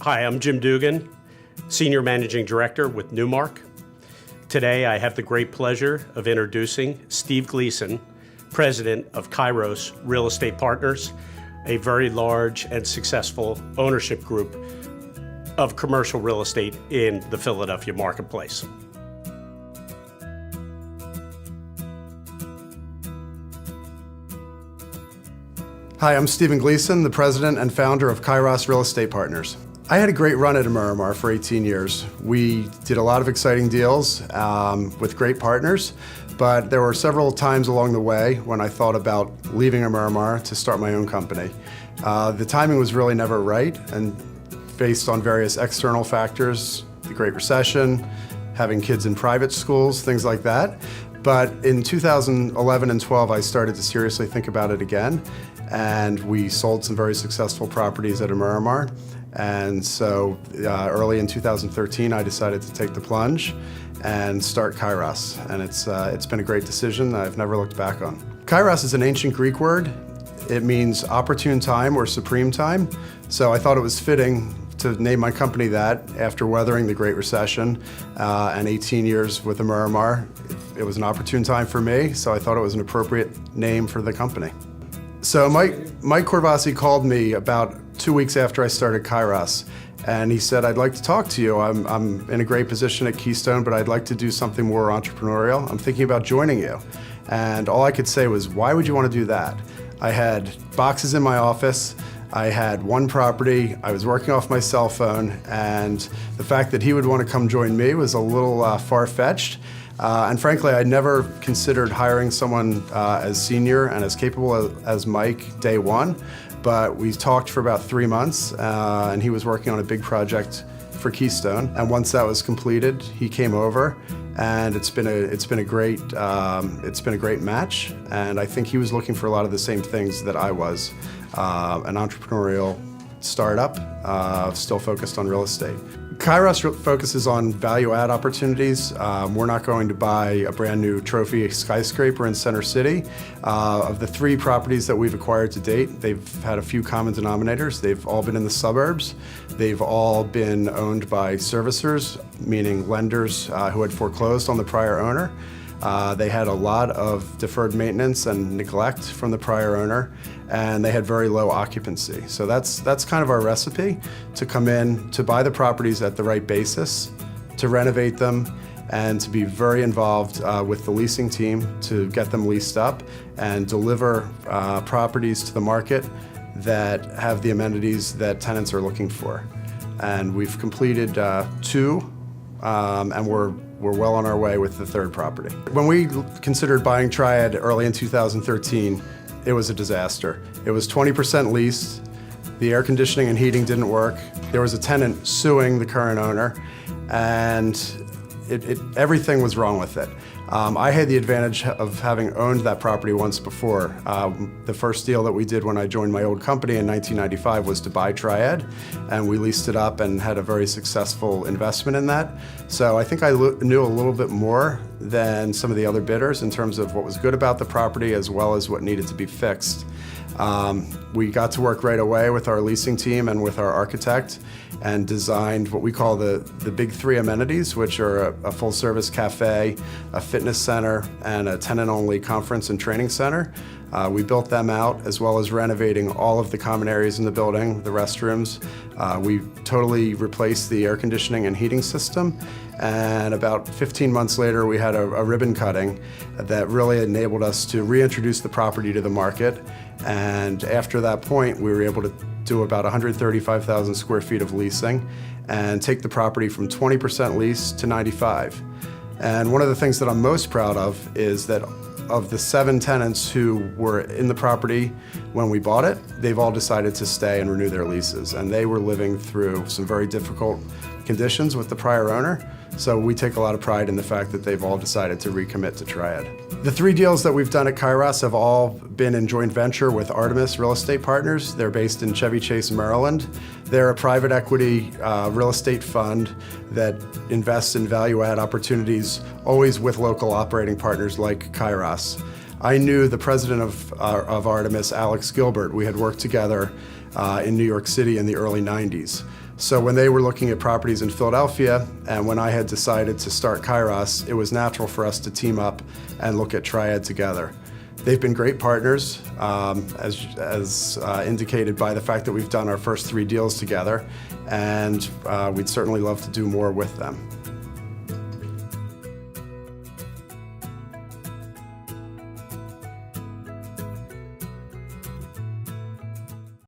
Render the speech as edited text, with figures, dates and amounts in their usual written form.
Hi, I'm Jim Dugan, Senior Managing Director with Newmark. Today I have the great pleasure of introducing Steve Gleason, President of Kairos Real Estate Partners, a very large and successful ownership group of commercial real estate in the Philadelphia marketplace. Hi, I'm Stephen Gleason, the president and founder of Kairos Real Estate Partners. I had a great run at Miramar for 18 years. We did a lot of exciting deals with great partners, but there were several times along the way when I thought about leaving Miramar to start my own company. The timing was really never right, and based on various external factors, the Great Recession, having kids in private schools, things like that. But in 2011 and 12, I started to seriously think about it again, and we sold some very successful properties at Miramar. And so early in 2013, I decided to take the plunge and start Kairos. And it's been a great decision that I've never looked back on. Kairos is an ancient Greek word. It means opportune time or supreme time. So I thought it was fitting to name my company that after weathering the Great Recession and 18 years with Miramar. It was an opportune time for me, so I thought it was an appropriate name for the company. So Mike Corvasi called me about 2 weeks after I started Kairos, and he said, I'd like to talk to you. I'm in a great position at Keystone, but I'd like to do something more entrepreneurial. I'm thinking about joining you. And all I could say was, why would you want to do that? I had boxes in my office. I had one property, I was working off my cell phone, and the fact that he would want to come join me was a little far-fetched. And frankly, I never considered hiring someone as senior and as capable as Mike day one, but we talked for about 3 months, and he was working on a big project for Keystone. And once that was completed, he came over, and it's been a great match. And I think he was looking for a lot of the same things that I was. An entrepreneurial startup, still focused on real estate. Kairos focuses on value-add opportunities. We're not going to buy a brand new trophy skyscraper in Center City. Of the 3 properties that we've acquired to date, they've had a few common denominators. They've all been in the suburbs. They've all been owned by servicers, meaning lenders who had foreclosed on the prior owner. They had a lot of deferred maintenance and neglect from the prior owner, and they had very low occupancy. So that's kind of our recipe: to come in, to buy the properties at the right basis, to renovate them, and to be very involved with the leasing team to get them leased up and deliver properties to the market that have the amenities that tenants are looking for. And we've completed 2, and we're well on our way with the 3rd property. When we considered buying Triad early in 2013, it was a disaster. It was 20% leased, the air conditioning and heating didn't work, there was a tenant suing the current owner, and everything was wrong with it. I had the advantage of having owned that property once before. The first deal that we did when I joined my old company in 1995 was to buy Triad, and we leased it up and had a very successful investment in that. So I think I knew a little bit more than some of the other bidders in terms of what was good about the property as well as what needed to be fixed. We got to work right away with our leasing team and with our architect and designed what we call the big 3 amenities, which are a full-service cafe, a fitness center, and a tenant-only conference and training center. We built them out, as well as renovating all of the common areas in the building, the restrooms. We totally replaced the air conditioning and heating system, and about 15 months later, we had a ribbon cutting that really enabled us to reintroduce the property to the market. And after that point, we were able to do about 135,000 square feet of leasing and take the property from 20% lease to 95. And one of the things that I'm most proud of is that of the 7 tenants who were in the property when we bought it, they've all decided to stay and renew their leases. And they were living through some very difficult conditions with the prior owner. So we take a lot of pride in the fact that they've all decided to recommit to Triad. The 3 deals that we've done at Kairos have all been in joint venture with Artemis Real Estate Partners. They're based in Chevy Chase, Maryland. They're a private equity real estate fund that invests in value-add opportunities, always with local operating partners like Kairos. I knew the president of Artemis, Alex Gilbert. We had worked together in New York City in the early 90s. So when they were looking at properties in Philadelphia, and when I had decided to start Kairos, it was natural for us to team up and look at Triad together. They've been great partners, as indicated by the fact that we've done our first 3 deals together, and we'd certainly love to do more with them.